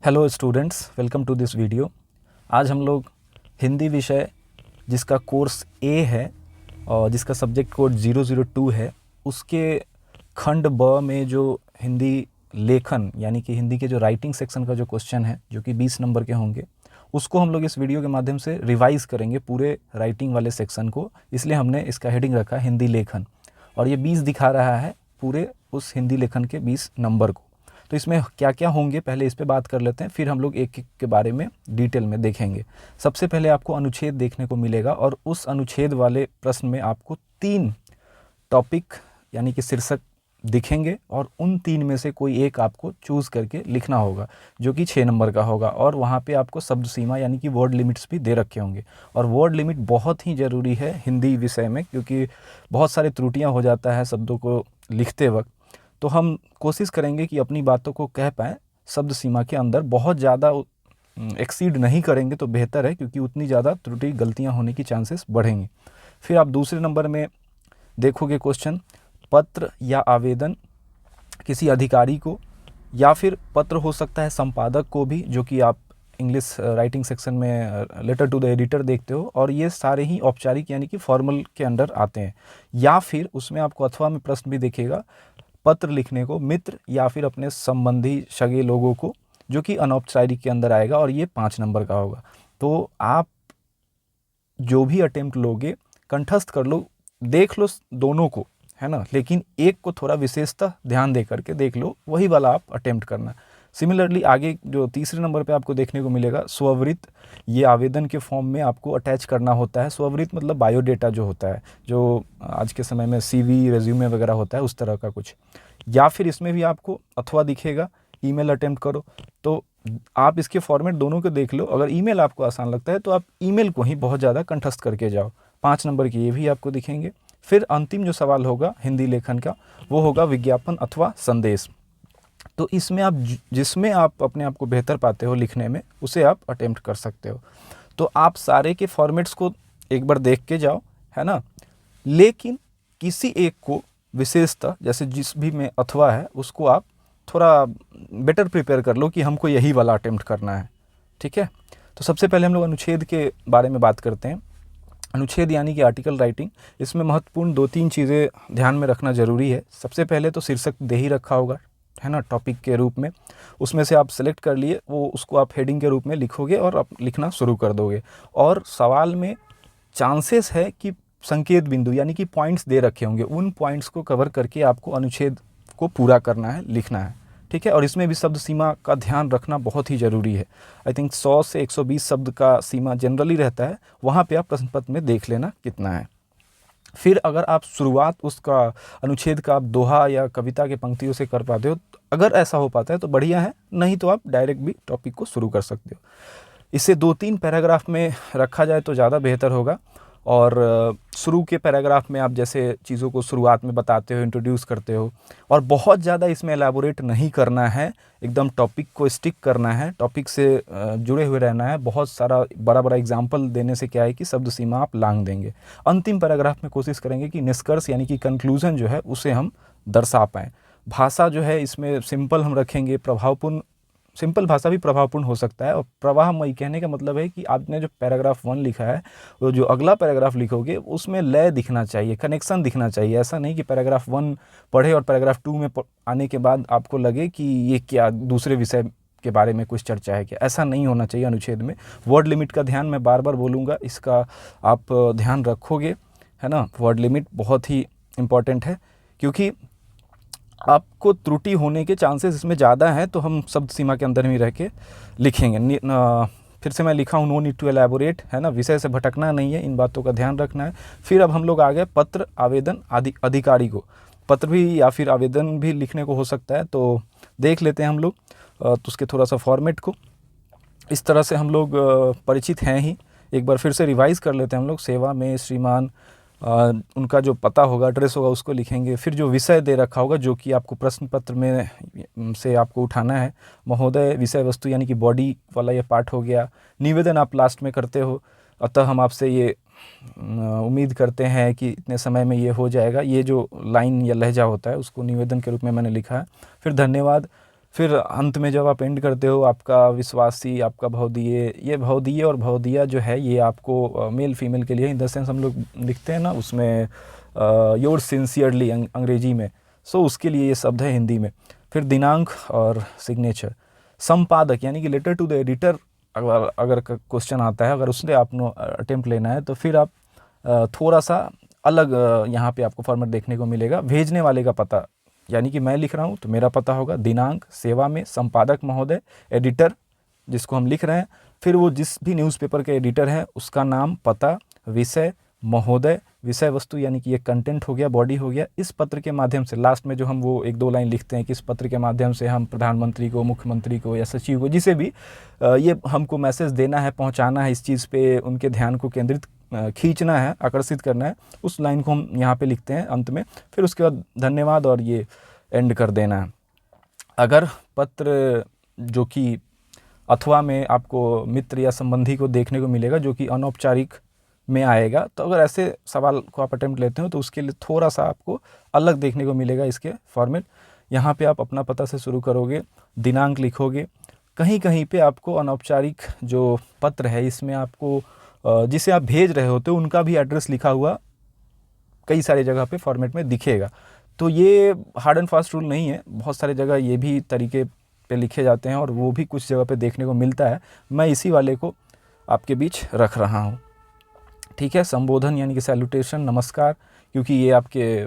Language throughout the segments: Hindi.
Hello students, welcome to this video. आज हम लोग हिंदी विषय जिसका कोर्स ए है और जिसका सब्जेक्ट कोड 002 है, उसके खंड ब में जो हिंदी लेखन यानी कि हिंदी के जो राइटिंग सेक्शन का जो क्वेश्चन है, जो कि 20 नंबर के होंगे, उसको हम लोग इस वीडियो के माध्यम से रिवाइज़ करेंगे पूरे राइटिंग वाले सेक्शन को। इसलिए हमने इसका हेडिंग रखा हिंदी लेखन, और ये 20 दिखा रहा है पूरे उस हिंदी लेखन के 20 नंबर को। तो इसमें क्या क्या होंगे, पहले इस पे बात कर लेते हैं, फिर हम लोग एक एक के बारे में डिटेल में देखेंगे। सबसे पहले आपको अनुच्छेद देखने को मिलेगा, और उस अनुच्छेद वाले प्रश्न में आपको 3 टॉपिक यानी कि शीर्षक दिखेंगे, और उन 3 में से कोई एक आपको चूज़ करके लिखना होगा, जो कि 6 नंबर का होगा। और वहाँ पे आपको शब्द सीमा यानी कि वर्ड लिमिट्स भी दे रखे होंगे। और वर्ड लिमिट बहुत ही ज़रूरी है हिंदी विषय में, क्योंकि बहुत सारी त्रुटियाँ हो जाता है शब्दों को लिखते वक्त। तो हम कोशिश करेंगे कि अपनी बातों को कह पाएँ शब्द सीमा के अंदर। बहुत ज़्यादा एक्सीड नहीं करेंगे तो बेहतर है, क्योंकि उतनी ज़्यादा त्रुटि गलतियाँ होने की चांसेस बढ़ेंगे। फिर आप दूसरे नंबर में देखोगे क्वेश्चन, पत्र या आवेदन किसी अधिकारी को, या फिर पत्र हो सकता है संपादक को भी, जो कि आप इंग्लिश राइटिंग सेक्शन में लेटर टू द एडिटर देखते हो, और ये सारे ही औपचारिक यानी कि फॉर्मल के अंडर आते हैं। या फिर उसमें आपको अथवा में प्रश्न भी दिखेगा, पत्र लिखने को मित्र या फिर अपने संबंधी सगे लोगों को, जो कि अनौपचारिक के अंदर आएगा, और ये 5 नंबर का होगा। तो आप जो भी अटेम्प्ट लोगे कंठस्थ कर लो, देख लो दोनों को, है ना, लेकिन एक को थोड़ा विशेषता ध्यान दे करके देख लो, वही वाला आप अटेम्प्ट करना। सिमिलरली आगे जो तीसरे नंबर पे आपको देखने को मिलेगा स्ववृत्त, ये आवेदन के फॉर्म में आपको अटैच करना होता है। स्ववृत्त मतलब बायोडेटा जो होता है, जो आज के समय में सीवी रेज्यूमे वगैरह होता है, उस तरह का कुछ। या फिर इसमें भी आपको अथवा दिखेगा, ईमेल अटेम्प्ट करो। तो आप इसके फॉर्मेट दोनों को देख लो। अगर ईमेल आपको आसान लगता है तो आप ईमेल को ही बहुत ज़्यादा कंठस्थ करके जाओ। 5 नंबर के ये भी आपको दिखेंगे। फिर अंतिम जो सवाल होगा हिंदी लेखन का, वो होगा विज्ञापन अथवा संदेश। तो इसमें आप जिसमें आप अपने आप को बेहतर पाते हो लिखने में, उसे आप अटेम्प्ट कर सकते हो। तो आप सारे के फॉर्मेट्स को एक बार देख के जाओ, है ना, लेकिन किसी एक को विशेषता, जैसे जिस भी में अथवा है, उसको आप थोड़ा बेटर प्रिपेयर कर लो कि हमको यही वाला अटेम्प्ट करना है। ठीक है, तो सबसे पहले हम लोग अनुच्छेद के बारे में बात करते हैं। अनुच्छेद यानी कि आर्टिकल राइटिंग, इसमें महत्वपूर्ण 2-3 चीज़ें ध्यान में रखना ज़रूरी है। सबसे पहले तो शीर्षक दे ही रखा होगा, है ना, टॉपिक के रूप में। उसमें से आप सेलेक्ट कर लिए, वो उसको आप हेडिंग के रूप में लिखोगे और आप लिखना शुरू कर दोगे। और सवाल में चांसेस है कि संकेत बिंदु यानी कि पॉइंट्स दे रखे होंगे, उन पॉइंट्स को कवर करके आपको अनुच्छेद को पूरा करना है, लिखना है। ठीक है, और इसमें भी शब्द सीमा का ध्यान रखना बहुत ही ज़रूरी है। आई थिंक 100 से 120 शब्द का सीमा जनरली रहता है, वहाँ पे आप प्रश्न पत्र में देख लेना कितना है। फिर अगर आप शुरुआत उसका अनुच्छेद का आप दोहा या कविता के पंक्तियों से कर पाते हो, अगर ऐसा हो पाता है तो बढ़िया है, नहीं तो आप डायरेक्ट भी टॉपिक को शुरू कर सकते हो। इसे 2-3 पैराग्राफ में रखा जाए तो ज़्यादा बेहतर होगा। और शुरू के पैराग्राफ में आप जैसे चीज़ों को शुरुआत में बताते हो, इंट्रोड्यूस करते हो, और बहुत ज़्यादा इसमें एलैबोरेट नहीं करना है, एकदम टॉपिक को स्टिक करना है, टॉपिक से जुड़े हुए रहना है। बहुत सारा बड़ा बड़ा एग्जाम्पल देने से क्या है कि शब्द सीमा आप लांघ देंगे। अंतिम पैराग्राफ में कोशिश करेंगे कि निष्कर्ष यानी कि कंक्लूजन जो है उसे हम दर्शा पाएँ। भाषा जो है इसमें सिंपल हम रखेंगे, प्रभावपूर्ण। सिंपल भाषा भी प्रभावपूर्ण हो सकता है। और प्रवाहमयी कहने का मतलब है कि आपने जो पैराग्राफ 1 लिखा है, वो जो अगला पैराग्राफ लिखोगे उसमें लय दिखना चाहिए, कनेक्शन दिखना चाहिए। ऐसा नहीं कि पैराग्राफ 1 पढ़े और पैराग्राफ 2 में आने के बाद आपको लगे कि ये क्या दूसरे विषय के बारे में कुछ चर्चा है क्या। ऐसा नहीं होना चाहिए अनुच्छेद में। वर्ड लिमिट का ध्यान मैं बार बार बोलूँगा, इसका आप ध्यान रखोगे, है ना। वर्ड लिमिट बहुत ही इम्पॉर्टेंट है, क्योंकि आपको त्रुटि होने के चांसेस इसमें ज़्यादा हैं। तो हम शब्द सीमा के अंदर ही रह के लिखेंगे। फिर से मैं लिखा हूँ, नो नीड टू एलैबोरेट, है ना, विषय से भटकना नहीं है, इन बातों का ध्यान रखना है। फिर अब हम लोग आ गए पत्र आवेदन आदि अधिकारी को। पत्र भी या फिर आवेदन भी लिखने को हो सकता है, तो देख लेते हैं हम लोग तो उसके थोड़ा सा फॉर्मेट को। इस तरह से हम लोग परिचित हैं ही। एक बार फिर से रिवाइज़ कर लेते हैं हम लोग। सेवा में श्रीमान, उनका जो पता होगा, एड्रेस होगा, उसको लिखेंगे। फिर जो विषय दे रखा होगा, जो कि आपको प्रश्न पत्र में से आपको उठाना है, महोदय विषय वस्तु यानी कि बॉडी वाला ये पार्ट हो गया। निवेदन आप लास्ट में करते हो, अतः हम आपसे ये उम्मीद करते हैं कि इतने समय में ये हो जाएगा। ये जो लाइन या लहजा होता है उसको निवेदन के रूप में मैंने लिखा है। फिर धन्यवाद, फिर अंत में जब आप एंड करते हो, आपका विश्वासी, आपका भवदीय, ये भवदीय और भवदिया जो है ये आपको मेल फीमेल के लिए, इन द सेंस हम लोग लिखते हैं ना उसमें योर सिंसियरली अंग्रेजी में, सो उसके लिए ये शब्द है हिंदी में। फिर दिनांक और सिग्नेचर। संपादक यानी कि लेटर टू द एडिटर अगर क्वेश्चन आता है, अगर उसने आपको अटेम्प्ट लेना है तो फिर आप थोड़ा सा अलग यहाँ पे आपको फॉर्मेट देखने को मिलेगा। भेजने वाले का पता, यानी कि मैं लिख रहा हूँ तो मेरा पता होगा, दिनांक, सेवा में, संपादक महोदय, एडिटर जिसको हम लिख रहे हैं, फिर वो जिस भी न्यूज़पेपर के एडिटर हैं उसका नाम, पता, विषय, महोदय, विषय वस्तु यानी कि ये कंटेंट हो गया, बॉडी हो गया। इस पत्र के माध्यम से लास्ट में जो हम वो 1-2 लाइन लिखते हैं कि इस पत्र के माध्यम से हम प्रधानमंत्री को, मुख्यमंत्री को या सचिव को, जिसे भी ये हमको मैसेज देना है, पहुंचाना है, इस चीज़ पे उनके ध्यान को केंद्रित खींचना है, आकर्षित करना है, उस लाइन को हम यहाँ पे लिखते हैं अंत में। फिर उसके बाद धन्यवाद और ये एंड कर देना है। अगर पत्र जो कि अथवा में आपको मित्र या संबंधी को देखने को मिलेगा जो कि अनौपचारिक में आएगा, तो अगर ऐसे सवाल को आप अटेम्प्ट लेते हो तो उसके लिए थोड़ा सा आपको अलग देखने को मिलेगा इसके फॉर्मेट। यहाँ पे आप अपना पता से शुरू करोगे, दिनांक लिखोगे, कहीं कहीं पे आपको अनौपचारिक जो पत्र है इसमें आपको जिसे आप भेज रहे होते हो उनका भी एड्रेस लिखा हुआ कई सारी जगह पे फॉर्मेट में दिखेगा। तो ये हार्ड एंड फास्ट रूल नहीं है, बहुत सारी जगह ये भी तरीके पे लिखे जाते हैं और वो भी कुछ जगह पे देखने को मिलता है। मैं इसी वाले को आपके बीच रख रहा हूँ, ठीक है। संबोधन यानी कि सैल्यूटेशन, नमस्कार, क्योंकि ये आपके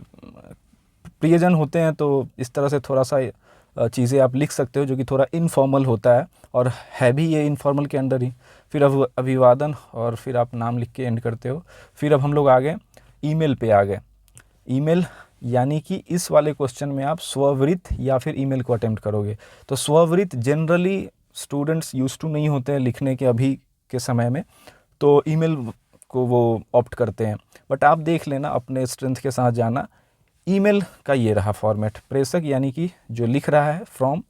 प्रियजन होते हैं तो इस तरह से थोड़ा सा चीज़ें आप लिख सकते हो जो कि थोड़ा इनफॉर्मल होता है और है भी ये इनफॉर्मल के अंदर ही। फिर अब अभिवादन और फिर आप नाम लिख के एंड करते हो। फिर अब हम लोग आ गए ईमेल पे आ गए। ईमेल यानी कि इस वाले क्वेश्चन में आप स्ववृत्त या फिर ईमेल को अटेम्प्ट करोगे। तो स्ववृत्त जनरली स्टूडेंट्स यूज टू नहीं होते हैं लिखने के अभी के समय में, तो ईमेल को वो ऑप्ट करते हैं। बट आप देख लेना, अपने स्ट्रेंथ के साथ जाना। ईमेल का ये रहा फॉर्मेट। प्रेषक यानी कि जो लिख रहा है, फ्रॉम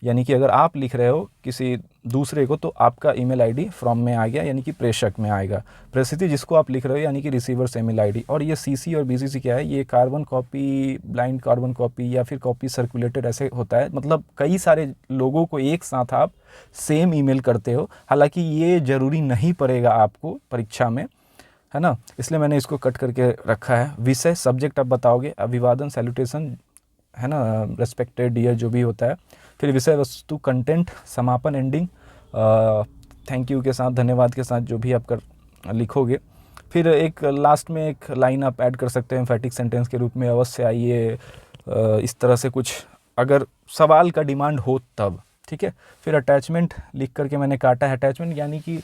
यानी कि अगर आप लिख रहे हो किसी दूसरे को तो आपका ईमेल आईडी फ्रॉम में आ गया यानी कि प्रेषक में आएगा। प्रसिद्धि जिसको आप लिख रहे हो यानी कि रिसीवर्स ईमेल आईडी। और ये सीसी और बीसीसी क्या है, ये carbon copy, blind carbon copy या फिर कॉपी सर्कुलेटेड ऐसे होता है, मतलब कई सारे लोगों को एक साथ आप सेम ईमेल करते हो। हालांकि ये ज़रूरी नहीं पड़ेगा आपको परीक्षा में, है ना, इसलिए मैंने इसको कट करके रखा है। विषय, सब्जेक्ट आप बताओगे, अभिवादन, सैल्यूटेशन, है ना, रेस्पेक्टेड डियर जो भी होता है। फिर विषय वस्तु, कंटेंट, समापन, एंडिंग, थैंक यू के साथ, धन्यवाद के साथ जो भी आप कर लिखोगे। फिर एक लास्ट में एक लाइन आप ऐड कर सकते हैं एम्फैटिक सेंटेंस के रूप में, अवश्य आइए, इस तरह से कुछ अगर सवाल का डिमांड हो तब, ठीक है। फिर अटैचमेंट लिख करके मैंने काटा है। अटैचमेंट यानी कि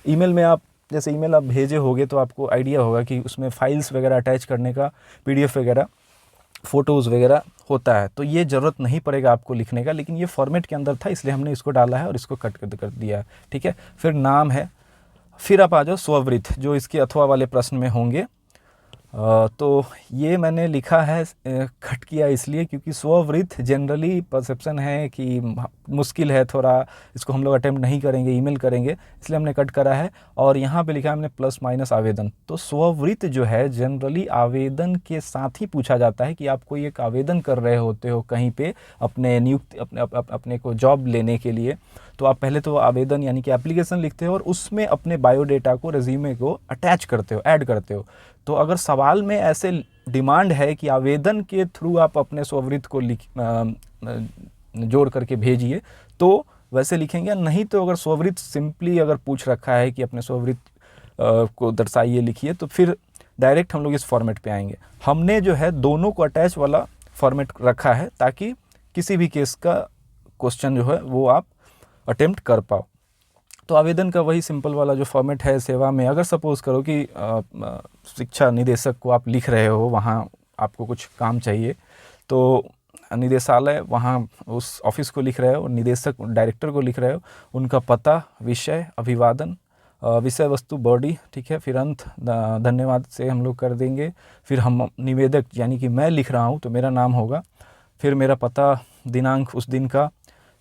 ईमेल में आप जैसे ईमेल आप भेजे होगे तो आपको आइडिया होगा कि उसमें फाइल्स वगैरह अटैच करने का, पीडीएफ वगैरह, फ़ोटोज़ वगैरह होता है, तो ये ज़रूरत नहीं पड़ेगा आपको लिखने का, लेकिन ये फॉर्मेट के अंदर था इसलिए हमने इसको डाला है और इसको कट कर दिया है, ठीक है। फिर नाम है। फिर आप आ जाओ स्ववृत्त, जो इसके अथवा वाले प्रश्न में होंगे। तो ये मैंने लिखा है, कट किया इसलिए क्योंकि स्ववृत्त जनरली परसेप्शन है कि मुश्किल है थोड़ा, इसको हम लोग अटेम्प्ट नहीं करेंगे, ईमेल करेंगे, इसलिए हमने कट करा है। और यहाँ पे लिखा है हमने प्लस माइनस आवेदन। तो स्ववृत्त जो है जनरली आवेदन के साथ ही पूछा जाता है कि आप कोई एक आवेदन कर रहे होते हो कहीं पे अपने नियुक्ति, अपने को जॉब लेने के लिए, तो आप पहले तो आवेदन यानी कि एप्लीकेशन लिखते हो और उसमें अपने बायोडेटा को, रेज्यूमे को अटैच करते हो, ऐड करते हो। तो अगर सवाल में ऐसे डिमांड है कि आवेदन के थ्रू आप अपने स्ववृत्त को जोड़ करके भेजिए तो वैसे लिखेंगे, नहीं तो अगर स्ववृत्त सिंपली अगर पूछ रखा है कि अपने स्ववृत्त को दर्शाइए, लिखिए, तो फिर डायरेक्ट हम लोग इस फॉर्मेट पे आएंगे। हमने जो है दोनों को अटैच वाला फॉर्मेट रखा है ताकि किसी भी केस का क्वेश्चन जो है वो आप अटेम्प्ट कर पाओ। तो आवेदन का वही सिंपल वाला जो फॉर्मेट है। सेवा में अगर सपोज करो कि शिक्षा निदेशक को आप लिख रहे हो, वहाँ आपको कुछ काम चाहिए, तो निदेशालय वहाँ उस ऑफिस को लिख रहे हो, निदेशक डायरेक्टर को लिख रहे हो, उनका पता, विषय, अभिवादन, विषय वस्तु, बॉडी, ठीक है। फिर अंत धन्यवाद से हम लोग कर देंगे। फिर हम निवेदक यानी कि मैं लिख रहा हूँ तो मेरा नाम होगा, फिर मेरा पता, दिनांक उस दिन का।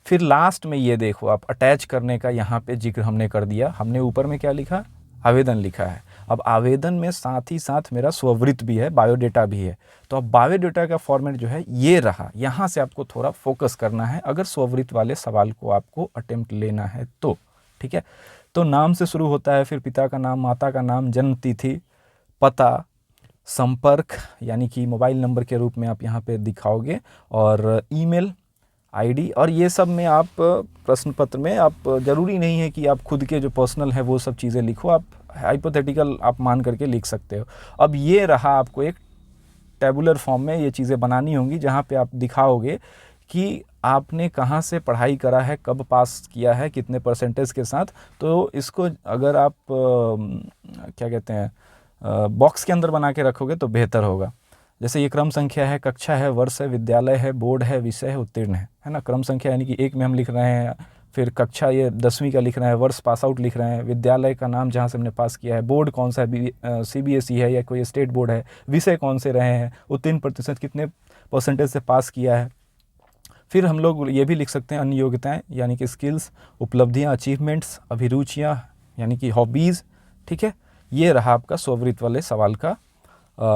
फिर लास्ट में ये देखो आप अटैच करने का यहाँ पे जिक्र हमने कर दिया। हमने ऊपर में क्या लिखा, आवेदन लिखा है, अब आवेदन में साथ ही साथ मेरा स्ववृत्त भी है, बायोडेटा भी है। तो अब बायोडेटा का फॉर्मेट जो है ये रहा, यहाँ से आपको थोड़ा फोकस करना है अगर स्ववृत्त वाले सवाल को आपको अटेम्प्ट लेना है तो। ठीक है, तो नाम से शुरू होता है, फिर पिता का नाम, माता का नाम, जन्म तिथि, पता, संपर्क यानी कि मोबाइल नंबर के रूप में आप यहाँ पे दिखाओगे, और ईमेल आईडी। और ये सब में आप प्रश्न पत्र में आप ज़रूरी नहीं है कि आप खुद के जो पर्सनल है वो सब चीज़ें लिखो, आप हाइपोथेटिकल आप मान करके लिख सकते हो। अब ये रहा, आपको एक टेबुलर फॉर्म में ये चीज़ें बनानी होंगी जहाँ पे आप दिखाओगे कि आपने कहाँ से पढ़ाई करा है, कब पास किया है, कितने परसेंटेज के साथ। तो इसको अगर आप क्या कहते हैं बॉक्स के अंदर बना के रखोगे तो बेहतर होगा। जैसे ये क्रम संख्या है, कक्षा है, वर्ष है, विद्यालय है, बोर्ड है, विषय है, उत्तीर्ण है ना। क्रम संख्या यानी कि 1 में हम लिख रहे हैं, फिर कक्षा ये 10वीं का लिख रहे हैं, वर्ष पास आउट लिख रहे हैं, विद्यालय का नाम जहाँ से हमने पास किया है, बोर्ड कौन सा है, CBSE है या कोई स्टेट बोर्ड है, विषय कौन से रहे हैं, उत्तीर्ण प्रतिशत कितने परसेंटेज से पास किया है। फिर हम लोग ये भी लिख सकते हैं अन्य योग्यताएँ यानी कि स्किल्स, उपलब्धियाँ, अचीवमेंट्स, अभिरुचियाँ यानी कि हॉबीज़। ठीक है, ये रहा आपका स्ववृत्त वाले सवाल का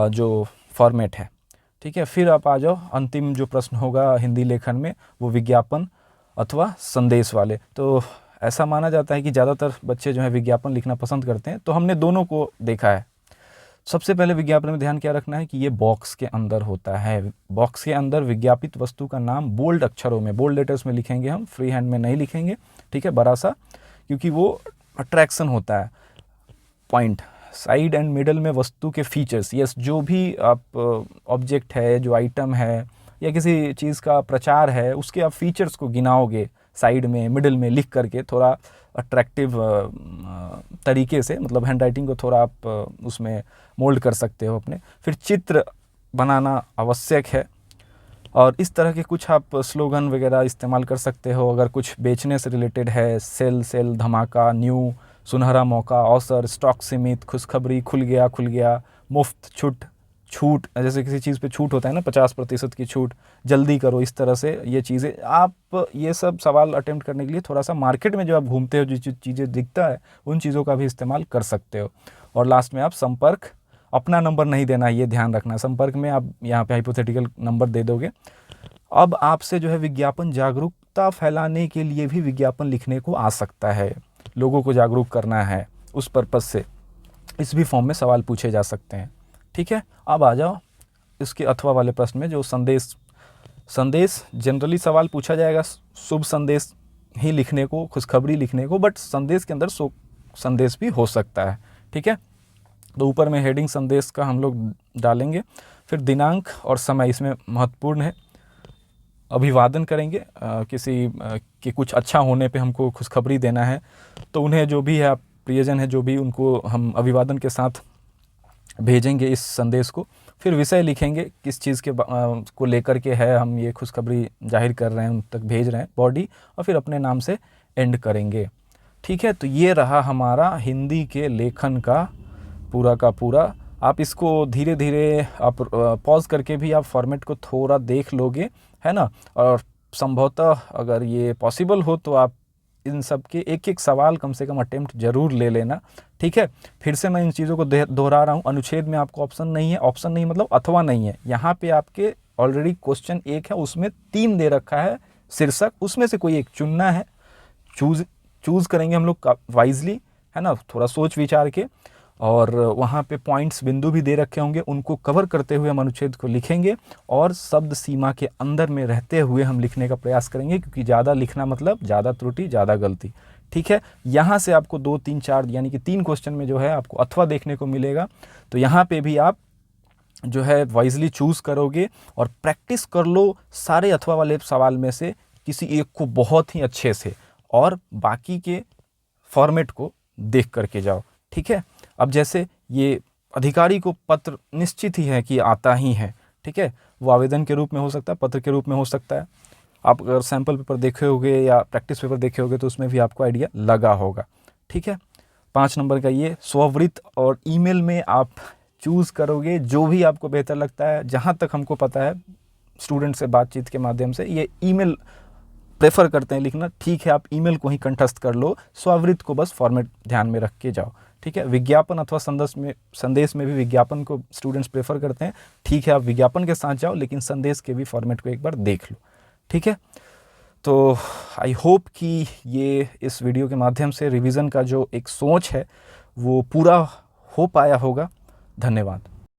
जो फॉर्मेट है। ठीक है, फिर आप आ जाओ, अंतिम जो प्रश्न होगा हिंदी लेखन में वो विज्ञापन अथवा संदेश वाले। तो ऐसा माना जाता है कि ज़्यादातर बच्चे जो है विज्ञापन लिखना पसंद करते हैं, तो हमने दोनों को देखा है। सबसे पहले विज्ञापन में ध्यान क्या रखना है कि ये बॉक्स के अंदर होता है। बॉक्स के अंदर विज्ञापित वस्तु का नाम बोल्ड अक्षरों में, बोल्ड लेटर्स में लिखेंगे, हम फ्री हैंड में नहीं लिखेंगे। ठीक है, बड़ा सा, क्योंकि वो अट्रैक्शन होता है। पॉइंट साइड एंड मिडल में वस्तु के फीचर्स, यस, जो भी आप ऑब्जेक्ट है, जो आइटम है या किसी चीज़ का प्रचार है, उसके आप फीचर्स को गिनाओगे साइड में, मिडल में लिख करके, थोड़ा अट्रैक्टिव तरीके से, मतलब हैंड राइटिंग को थोड़ा आप उसमें मोल्ड कर सकते हो अपने। फिर चित्र बनाना आवश्यक है, और इस तरह के कुछ आप स्लोगन वगैरह इस्तेमाल कर सकते हो। अगर कुछ बेचने से रिलेटेड है, सेल, धमाका, न्यू, सुनहरा मौका, अवसर, स्टॉक सीमित, खुशखबरी, खुल गया, मुफ्त, छूट, जैसे किसी चीज़ पे छूट होता है ना, 50% की छूट, जल्दी करो, इस तरह से ये चीज़ें। आप ये सब सवाल अटेम्प्ट करने के लिए थोड़ा सा मार्केट में जो आप घूमते हो, जो चीज़ें दिखता है, उन चीज़ों का भी इस्तेमाल कर सकते हो। और लास्ट में आप संपर्क, अपना नंबर नहीं देना, ये ध्यान रखना। संपर्क में आप यहाँ पे हाइपोथेटिकल नंबर दे दोगे। अब आपसे जो है विज्ञापन जागरूकता फैलाने के लिए भी विज्ञापन लिखने को आ सकता है, लोगों को जागरूक करना है, उस पर्पज़ से इस भी फॉर्म में सवाल पूछे जा सकते हैं। ठीक है, अब आ जाओ इसके अथवा वाले प्रश्न में, जो संदेश जनरली सवाल पूछा जाएगा शुभ संदेश ही लिखने को, खुशखबरी लिखने को, बट संदेश के अंदर संदेश भी हो सकता है। ठीक है, तो ऊपर में हेडिंग संदेश का हम लोग डालेंगे। फिर दिनांक और समय इसमें महत्वपूर्ण है। अभिवादन करेंगे, किसी के कुछ अच्छा होने पे हमको खुशखबरी देना है, तो उन्हें जो भी है प्रियजन है, जो भी, उनको हम अभिवादन के साथ भेजेंगे इस संदेश को। फिर विषय लिखेंगे, किस चीज़ के को लेकर के है हम ये खुशखबरी जाहिर कर रहे हैं, उन तक भेज रहे हैं, बॉडी, और फिर अपने नाम से एंड करेंगे। ठीक है, तो ये रहा हमारा हिंदी के लेखन का पूरा। आप इसको धीरे धीरे आप पॉज करके भी आप फॉर्मेट को थोड़ा देख लोगे, है ना। और संभवतः अगर ये पॉसिबल हो तो आप इन सब के एक सवाल कम से कम अटेम्प्ट जरूर ले लेना। ठीक है, फिर से मैं इन चीज़ों को दोहरा रहा हूँ। अनुच्छेद में आपको ऑप्शन नहीं है, ऑप्शन नहीं मतलब अथवा नहीं है, यहाँ पे आपके ऑलरेडी क्वेश्चन 1 है, उसमें 3 दे रखा है शीर्षक, उसमें से कोई एक चुनना है। चूज़ करेंगे हम लोग वाइजली, है ना, थोड़ा सोच विचार के, और वहाँ पे पॉइंट्स, बिंदु भी दे रखे होंगे, उनको कवर करते हुए हम अनुच्छेद को लिखेंगे, और शब्द सीमा के अंदर में रहते हुए हम लिखने का प्रयास करेंगे, क्योंकि ज़्यादा लिखना मतलब ज़्यादा त्रुटि, ज़्यादा गलती। ठीक है, यहाँ से आपको 2, 3, 4 यानी कि 3 क्वेश्चन में जो है आपको अथवा देखने को मिलेगा। तो यहाँ पे भी आप जो है वाइजली चूज़ करोगे और प्रैक्टिस कर लो सारे अथवा वाले सवाल में से किसी एक को बहुत ही अच्छे से, और बाकी के फॉर्मेट को देख करके जाओ। ठीक है, अब जैसे ये अधिकारी को पत्र निश्चित ही है कि आता ही है। ठीक है, वो आवेदन के रूप में हो सकता है, पत्र के रूप में हो सकता है। आप अगर सैम्पल पेपर देखे होगे या प्रैक्टिस पेपर देखे होगे तो उसमें भी आपको आइडिया लगा होगा। ठीक है, 5 नंबर का ये स्ववृत्त और ईमेल में आप चूज़ करोगे जो भी आपको बेहतर लगता है। जहाँ तक हमको पता है स्टूडेंट से बातचीत के माध्यम से, ये ईमेल प्रेफर करते हैं लिखना, ठीक है आप ईमेल को ही कंठस्थ कर लो, स्वावृत को बस फॉर्मेट ध्यान में रख के जाओ। ठीक है, विज्ञापन अथवा संदेश में भी विज्ञापन को स्टूडेंट्स प्रेफर करते हैं, ठीक है आप विज्ञापन के साथ जाओ लेकिन संदेश के भी फॉर्मेट को एक बार देख लो। ठीक है, तो आई होप कि ये इस वीडियो के माध्यम से रिवीजन का जो एक सोच है वो पूरा हो पाया होगा। धन्यवाद।